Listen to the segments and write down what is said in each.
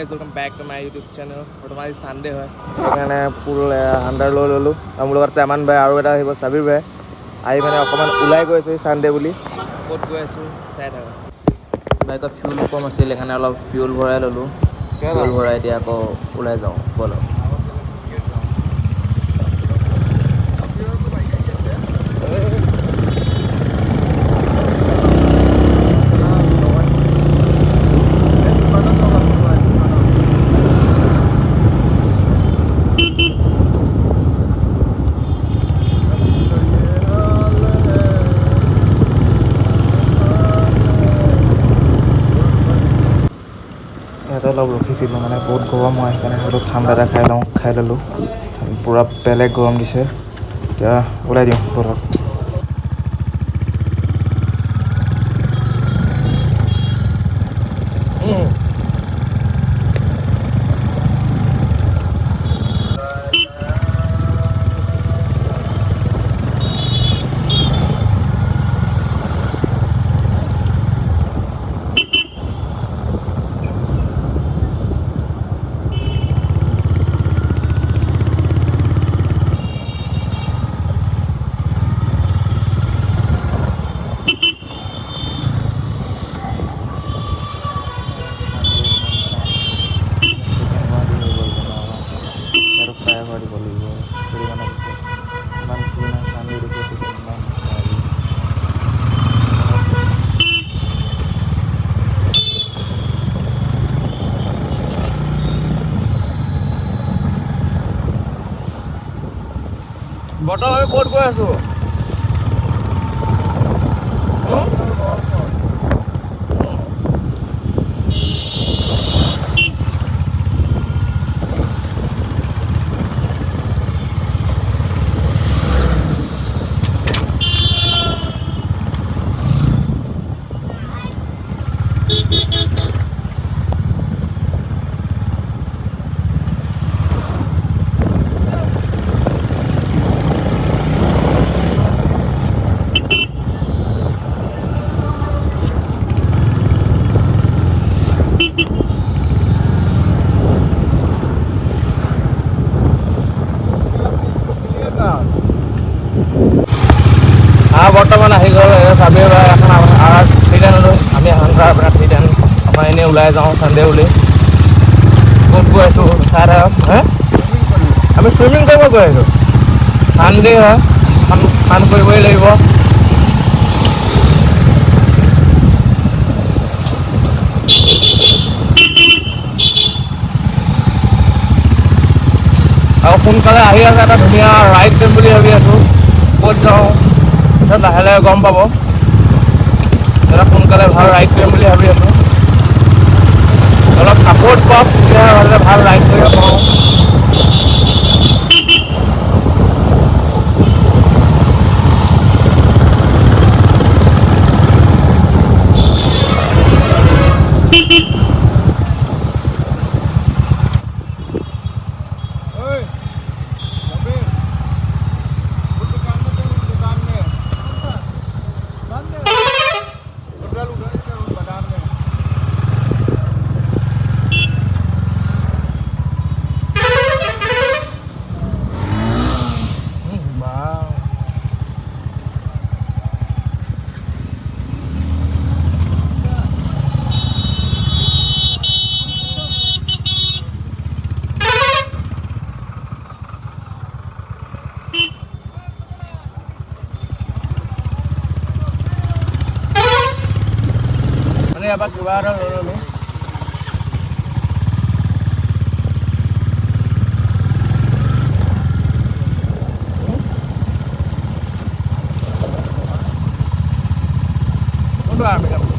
Welcome back to my YouTube channel बर्तमान Sunday है সেইকাৰণে ফুল আণ্ডাৰ লৈ ল'লোঁ আৰু মোৰ লগত আছে আমান ভাই আৰু এটা আহিব চাবিৰ ভাই আহি মানে অকণমান ওলাই গৈ আছোঁ চানডে বুলি ক'ত গৈ আছোঁ চাই থাকা বাইকত ফিউলো কম আছিল সেইকাৰণে অলপ ফিউল ভৰাই ল'লোঁ ফিউল ভৰাই এতিয়া আকৌ ওলাই যাওঁ ব'লক ইয়াতে অলপ ৰখিছিলোঁ মানে বহুত গৰম হয় সেইকাৰণে অলপ ঠাণ্ডা এটা খাই ল'লোঁ পূৰা বেলেগ গৰম দিছে এতিয়া ওলাই দিওঁ ব'লক বৰ্তমান আমি ক'ত গৈ আছোঁ বৰ্তমান আহি গ'ল চাবি এখন থ্ৰীডেন হ'লোঁ আমি এখন আপোনাৰ থ্ৰীডেন আমাৰ এনেই ওলাই যাওঁ চানডে বুলি ক'ত গৈ আছোঁ চাই থাকক আমি চুইমিং কৰিব গৈ আছোঁ চানডে হয় ফান কৰিবই লাগিব আৰু সোনকালে আহি আছে এটা ধুনীয়া ৰাইড কৰিম বুলি ভাবি আছোঁ ক'ত যাওঁ লাহে লাহে গম পাব এটা সোনকালে ভাল ৰাইড কৰিম বুলি ভাবি আছোঁ অলপ ছাপৰ্ট পাওক তেতিয়াহ'লে ভাল ৰাইড কৰিব পাৰোঁ এবাৰ কিবা এটা লৈ ল'লোঁ কোনটো আমি যাম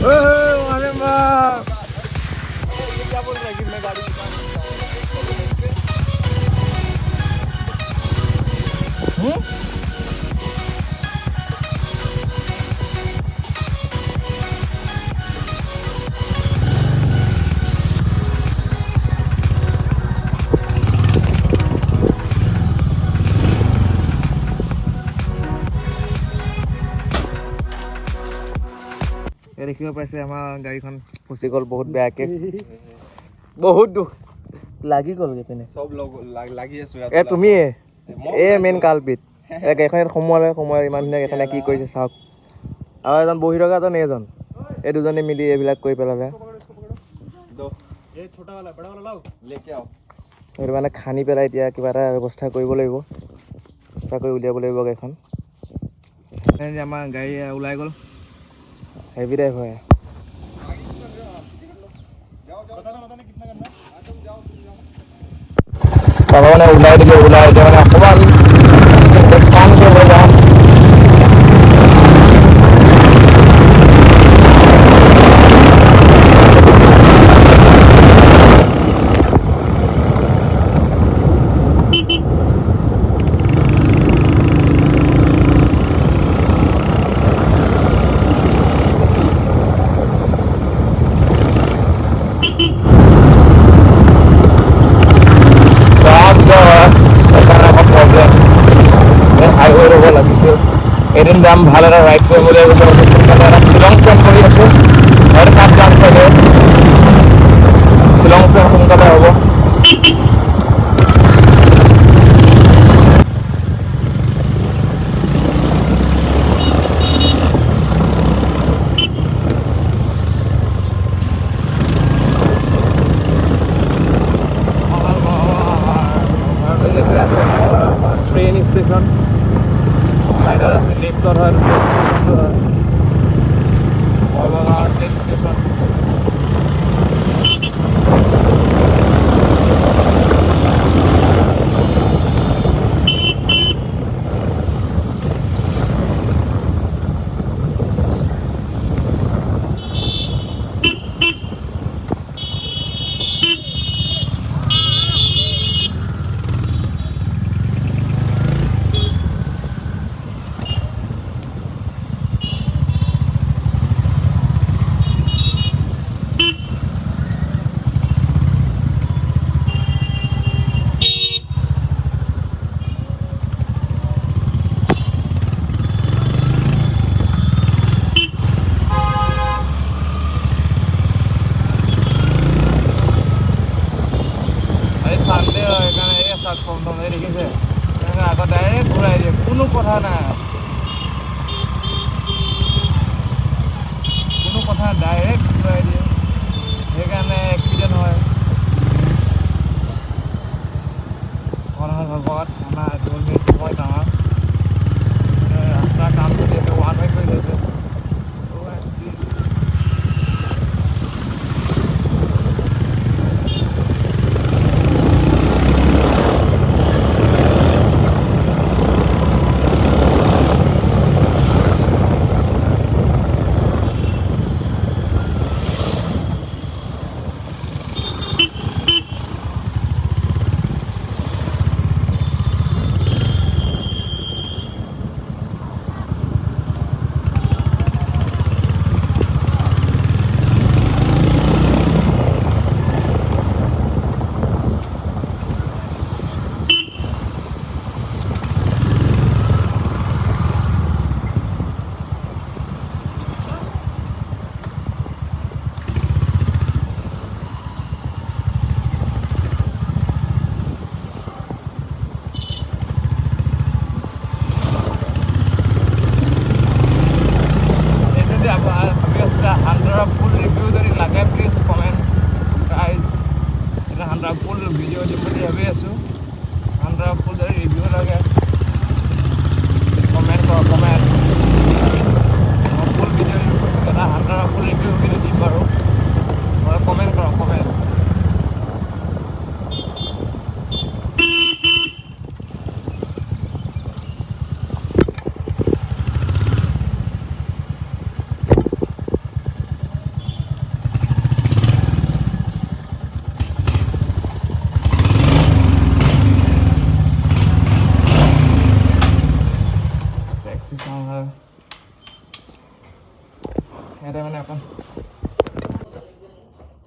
अरे वाह ये क्या बोल रहा है कि मैं गाड़ी দেখিব পাইছে আমাৰ গাড়ীখন ফচি গ'ল বহুত বেয়াকে বহুত দুখ লাগি গ'লগে পিনে সব লোক লাগি আছে এ তুমি এ মেইন কালপিত এ গাড়ীখন সোমোৱালে ইমান ধুনীয়া এখানে কি কৰিছে চাওক আৰু এজন বহি থকা এজন এইজন এই দুজনে মিলি এইবিলাক কৰি পেলালে সেইটো মানে খান্দি পেলাই এতিয়া কিবা এটা ব্যৱস্থা কৰিব লাগিব কিবা কৰি উলিয়াব লাগিব গাড়ীখন আমাৰ গাড়ী ওলাই গ'ল হেভি ড্ৰাইভ হয় তাৰপৰা মানে ওলাই দিলে ওলাই এতিয়া মানে অকণমান কাম কৰিব যাওঁ এদিন যাম ভাল এটা ৰাইড কৰিবলৈ সোনকালে শ্বিলং প্লেন কৰি আছোঁ আৰু তাত যাম চাগে শ্বিলং প্লেন সোনকালে হ'ব ট্ৰেইন ষ্টেচন লিফ্টৰ হয় ট্ৰেইন ষ্টেচন দেখিছে আগত ডাইৰেক্ট ঘূৰাই দিয়ে কোনো কথা নাই ডাইৰেক্ট ঘূৰাই দিয়ে সেইকাৰণে এক্সিডেণ্ট হয় ভাগত আমাৰ 2 মিনিট সময় ডাঙৰ ৰাস্তাৰ কাম চলি আছে 1 মিনিট কৰি লৈছে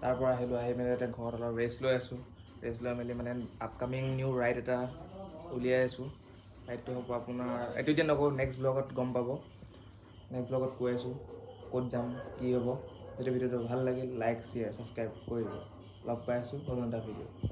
তাৰ পৰা আহিলোঁ, আহি মেলি এতিয়া ঘৰত অলপ ৰেষ্ট লৈ আছোঁ। ৰেষ্ট লৈ মেলি মানে আপকামিং নিউ ৰাইড এটা উলিয়াই আছোঁ। ৰাইডটো হ'ব আপোনাৰ, এইটো এতিয়া নকওঁ, নেক্সট ব্লগত গম পাব। নেক্সট ব্লগত কৈ আছোঁ ক'ত যাম, কি হ'ব। যদি ভিডিঅ'টো ভাল লাগিল লাইক শ্বেয়াৰ ছাবস্ক্ৰাইব কৰি দিব। লগ পাই আছোঁ নতুন এটা ভিডিঅ'।